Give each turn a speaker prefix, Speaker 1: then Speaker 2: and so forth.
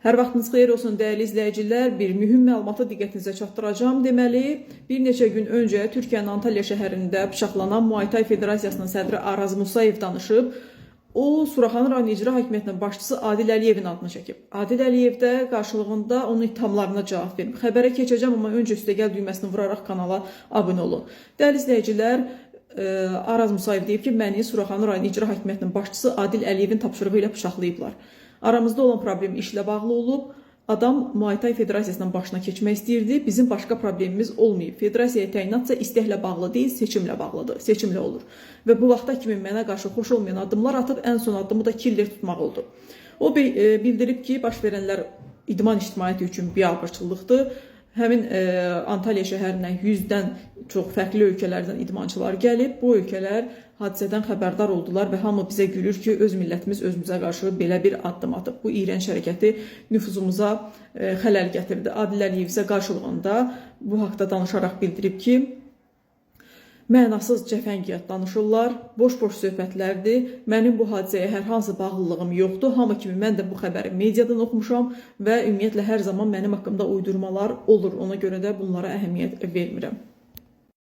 Speaker 1: Hər vaxtınız xeyir olsun dəyərli izləyicilər. Bir mühüm məlumatı diqqətinizə çatdıracağam. Deməli, bir neçə gün öncə Türkiyənin Antalya şəhərində bıçaqlanan Muay Thai Federasiyasının sədri Araz Musayev danışıb. O, Suraxanı rayon icra hakimiyyətinin başçısı Adil Əliyevin adını çəkib. Adil Əliyev də qarşılığında onun ittihamlarına cavab verib. Xəbərə keçəcəm, amma öncə üstəgəl düyməsini vuraraq kanala abunə olun. Dəyərli izləyicilər, Araz Musayev deyib ki, məni Suraxanı rayon icra hakimiyyətinin başçısı Adil Əliyevin tapşırığı ilə bıçaqlayıblar. Aramızda olan problem işlə bağlı olub. Adam Muay Thai Federasiyasının başına keçmək istəyirdi. Bizim başqa problemimiz olmayıb. Federasiyaya təyinatsa istəklə bağlı deyil, seçimlə bağlıdır. Seçimlə olur. Və bu vaxta kimi mənə qarşı xoş olmayan addımlar atıb, ən son addımı da killer tutmaq oldu. O bildirib ki, baş verənlər idman ictimaiyyəti üçün biabırçılıqdır. Həmin Antalya şəhərindən 100-dən çox fərqli ölkələrdən idmançılar gəlib. Bu ölkələr hadisədən xəbərdar oldular və hamı bizə gülür ki, öz millətimiz özümüzə qarşı belə bir addım atıb. Bu iyrənc hərəkəti nüfuzumuza xələl gətirdi. Adil Əliyev isə qarşılığında bu haqda danışaraq bildirib ki, mənasız cəfəngiyat danışırlar, boş-boş söhbətlərdir. Mənim bu hadisəyə hər hansı bağlılığım yoxdur. Hamı kimi mən də bu xəbəri mediadan oxumuşam və ümumiyyətlə hər zaman mənim haqqımda uydurmalar olur. Ona görə də bunlara əhəmiyyət vermirəm.